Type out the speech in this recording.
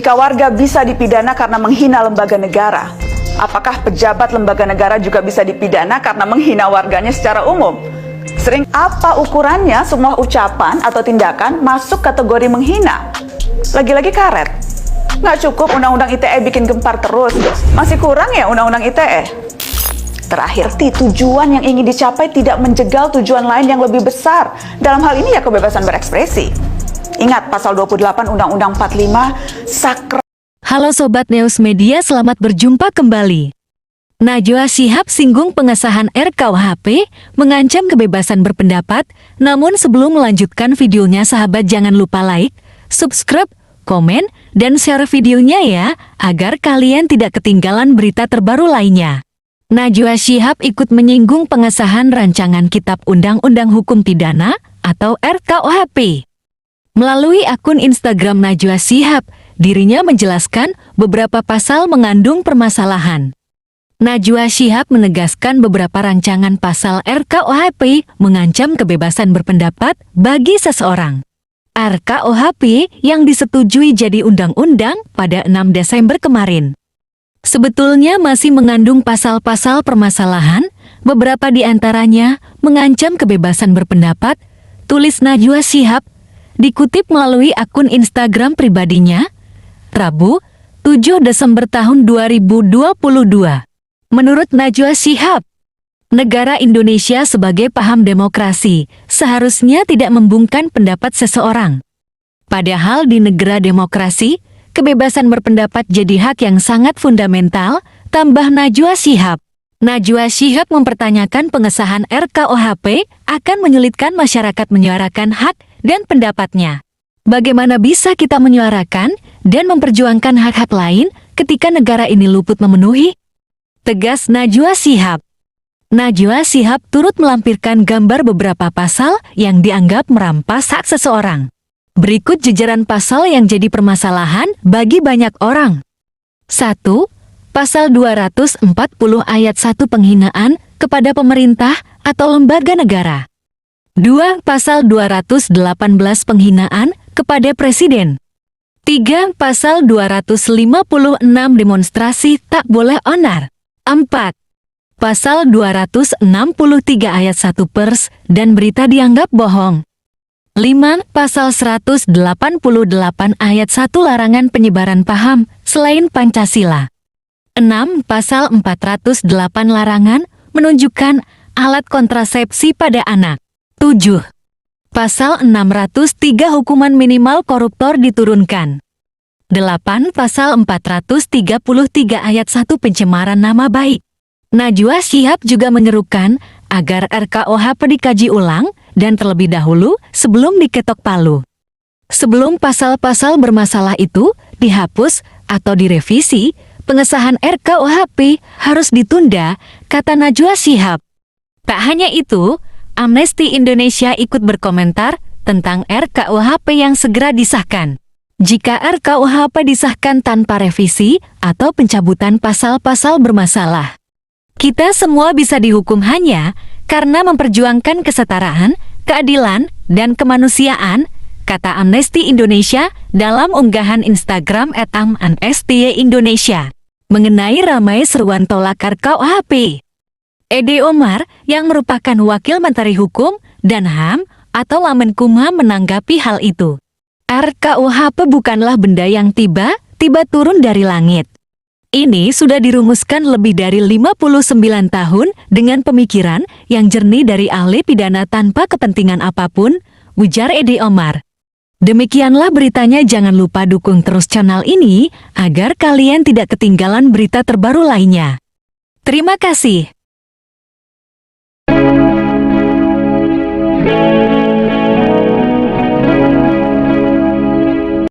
Jika warga bisa dipidana karena menghina lembaga negara, apakah pejabat lembaga negara juga bisa dipidana karena menghina warganya secara umum? Sering apa ukurannya semua ucapan atau tindakan masuk kategori menghina? Lagi-lagi karet. Nggak cukup undang-undang ITE bikin gempar terus. Masih kurang ya undang-undang ITE? Terakhir, tujuan yang ingin dicapai tidak menjegal tujuan lain yang lebih besar. Dalam hal ini ya kebebasan berekspresi. Ingat pasal 28 Undang-Undang 45 sakral. Halo Sobat News Media, selamat berjumpa kembali. Najwa Shihab singgung pengesahan RKUHP, mengancam kebebasan berpendapat. Namun sebelum melanjutkan videonya, sahabat jangan lupa like, subscribe, komen, dan share videonya ya, agar kalian tidak ketinggalan berita terbaru lainnya. Najwa Shihab ikut menyinggung pengesahan rancangan Kitab Undang-Undang Hukum Pidana atau RKUHP. Melalui akun Instagram Najwa Shihab, dirinya menjelaskan beberapa pasal mengandung permasalahan. Najwa Shihab menegaskan beberapa rancangan pasal RKUHP mengancam kebebasan berpendapat bagi seseorang. RKUHP yang disetujui jadi undang-undang pada 6 Desember kemarin. Sebetulnya masih mengandung pasal-pasal permasalahan, beberapa di antaranya mengancam kebebasan berpendapat, tulis Najwa Shihab, dikutip melalui akun Instagram pribadinya, Rabu, 7 Desember tahun 2022. Menurut Najwa Shihab, negara Indonesia sebagai paham demokrasi seharusnya tidak membungkam pendapat seseorang. Padahal di negara demokrasi, kebebasan berpendapat jadi hak yang sangat fundamental, tambah Najwa Shihab. Najwa Shihab mempertanyakan pengesahan RKUHP akan menyulitkan masyarakat menyuarakan hak dan pendapatnya. Bagaimana bisa kita menyuarakan dan memperjuangkan hak-hak lain ketika negara ini luput memenuhi? Tegas Najwa Shihab. Najwa Shihab turut melampirkan gambar beberapa pasal yang dianggap merampas hak seseorang. Berikut jajaran pasal yang jadi permasalahan bagi banyak orang. 1. Pasal 240 ayat 1 penghinaan kepada pemerintah atau lembaga negara. 2. Pasal 218 penghinaan kepada presiden. 3. Pasal 256 demonstrasi tak boleh onar. 4. Pasal 263 ayat 1 pers dan berita dianggap bohong. 5. Pasal 188 ayat 1 larangan penyebaran paham selain Pancasila. 6. Pasal 408 larangan menunjukkan alat kontrasepsi pada anak. 7. Pasal 603 hukuman minimal koruptor diturunkan. 8. Pasal 433 ayat 1 pencemaran nama baik. Najwa Shihab juga menyerukan agar RKUHP dikaji ulang dan terlebih dahulu sebelum diketok palu. Sebelum pasal-pasal bermasalah itu dihapus atau direvisi, pengesahan RKUHP harus ditunda, kata Najwa Shihab. Tak hanya itu, Amnesty Indonesia ikut berkomentar tentang RKUHP yang segera disahkan. Jika RKUHP disahkan tanpa revisi atau pencabutan pasal-pasal bermasalah, kita semua bisa dihukum hanya karena memperjuangkan kesetaraan, keadilan, dan kemanusiaan, kata Amnesty Indonesia dalam unggahan Instagram @amnestyindonesia mengenai ramai seruan tolak RKUHP. Ede Omar yang merupakan Wakil Menteri Hukum dan HAM atau Wamenkumham menanggapi hal itu. RKUHP bukanlah benda yang tiba-tiba turun dari langit. Ini sudah dirumuskan lebih dari 59 tahun dengan pemikiran yang jernih dari ahli pidana tanpa kepentingan apapun, ujar Ede Omar. Demikianlah beritanya, jangan lupa dukung terus channel ini agar kalian tidak ketinggalan berita terbaru lainnya. Terima kasih.